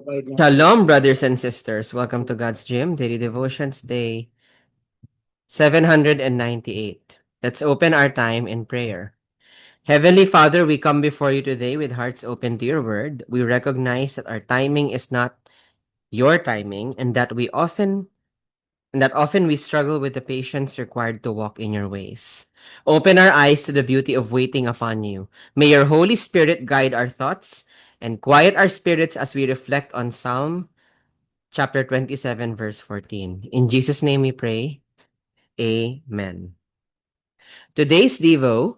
Shalom, brothers and sisters. Welcome to God's Gym Daily Devotions Day 798. Let's open our time in prayer. Heavenly Father, we come before you today with hearts open to your word. We recognize that our timing is not your timing and that often we struggle with the patience required to walk in your ways. Open our eyes to the beauty of waiting upon you. May your Holy Spirit guide our thoughts and quiet our spirits as we reflect on Psalm chapter 27, verse 14. In Jesus' name we pray. Amen. Today's Devo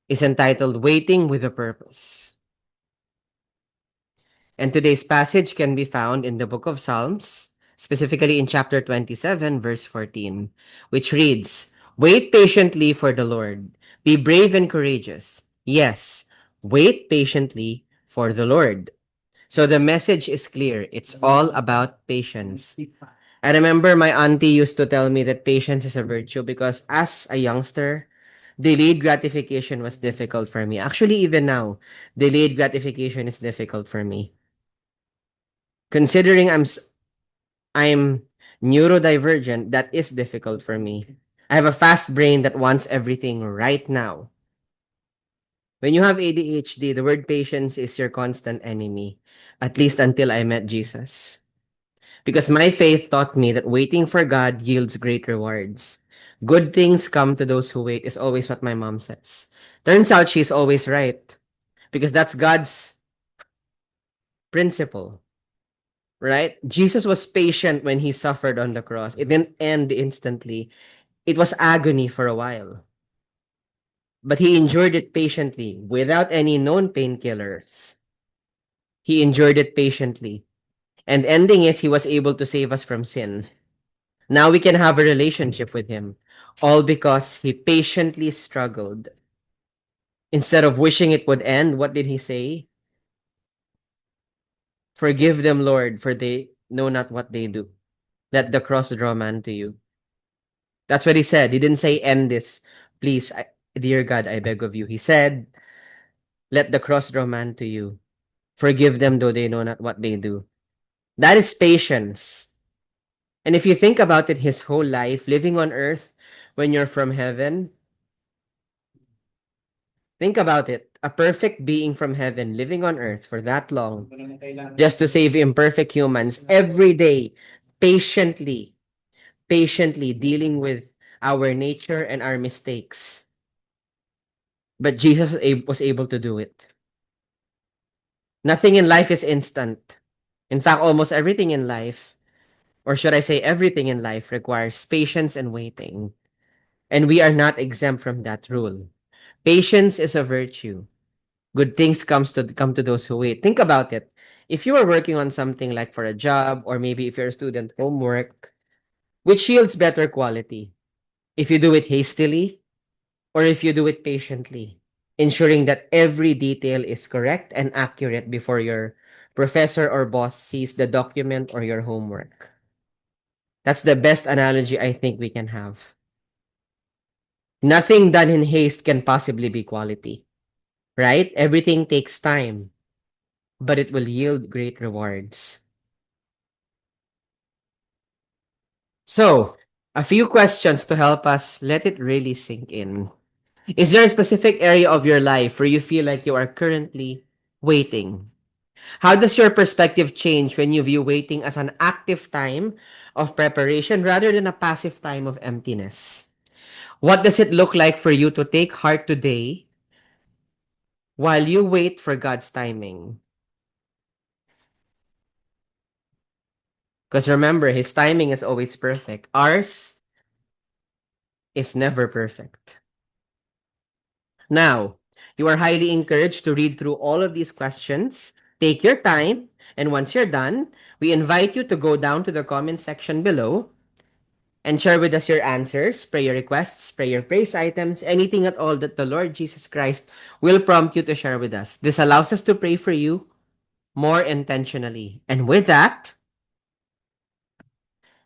is entitled Waiting with a Purpose. And today's passage can be found in the book of Psalms, specifically in chapter 27, verse 14, which reads, Wait patiently for the Lord. Be brave and courageous. Yes, wait patiently for the Lord. So the message is clear. It's all about patience. I remember my auntie used to tell me that patience is a virtue because as a youngster, delayed gratification was difficult for me. Actually, even now, delayed gratification is difficult for me. Considering I'm neurodivergent, that is difficult for me. I have a fast brain that wants everything right now. When you have ADHD, the word patience is your constant enemy, at least until I met Jesus. Because my faith taught me that waiting for God yields great rewards. Good things come to those who wait is always what my mom says. Turns out she's always right because that's God's principle, right? Jesus was patient when he suffered on the cross. It didn't end instantly. It was agony for a while. But he endured it patiently without any known painkillers. He endured it patiently. And ending is he was able to save us from sin. Now we can have a relationship with him, all because he patiently struggled. Instead of wishing it would end, what did he say? Forgive them, Lord, for they know not what they do. Let the cross draw man to you. That's what he said. He didn't say, end this. Please, dear God, I beg of you. He said, let the cross draw man to you. Forgive them, though they know not what they do. That is patience. And if you think about it, his whole life, living on earth when you're from heaven, think about it. A perfect being from heaven living on earth for that long just to save imperfect humans every day, patiently, patiently dealing with our nature and our mistakes. But Jesus was able to do it. Nothing in life is instant. In fact, almost everything in life, or should I say everything in life, requires patience and waiting. And we are not exempt from that rule. Patience is a virtue. Good things come to those who wait. Think about it. If you are working on something like for a job, or maybe if you're a student, homework, which yields better quality? If you do it hastily or if you do it patiently, ensuring that every detail is correct and accurate before your professor or boss sees the document or your homework. That's the best analogy I think we can have. Nothing done in haste can possibly be quality, right? Everything takes time, but it will yield great rewards. So, a few questions to help us let it really sink in. Is there a specific area of your life where you feel like you are currently waiting? How does your perspective change when you view waiting as an active time of preparation rather than a passive time of emptiness? What does it look like for you to take heart today while you wait for God's timing? Because remember, His timing is always perfect. Ours is never perfect. Now, you are highly encouraged to read through all of these questions. Take your time, and once you're done, we invite you to go down to the comment section below and share with us your answers, prayer requests, prayer praise items, anything at all that the Lord Jesus Christ will prompt you to share with us. This allows us to pray for you more intentionally. And with that,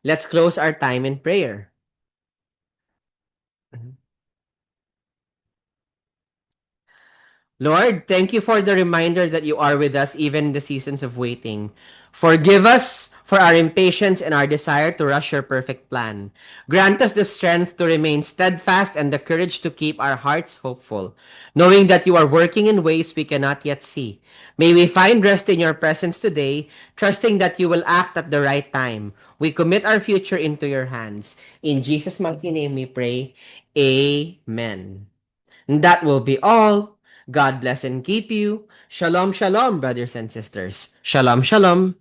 let's close our time in prayer. Lord, thank you for the reminder that you are with us even in the seasons of waiting. Forgive us for our impatience and our desire to rush your perfect plan. Grant us the strength to remain steadfast and the courage to keep our hearts hopeful, knowing that you are working in ways we cannot yet see. May we find rest in your presence today, trusting that you will act at the right time. We commit our future into your hands. In Jesus' mighty name we pray. Amen. And that will be all. God bless and keep you. Shalom, shalom, brothers and sisters. Shalom, shalom.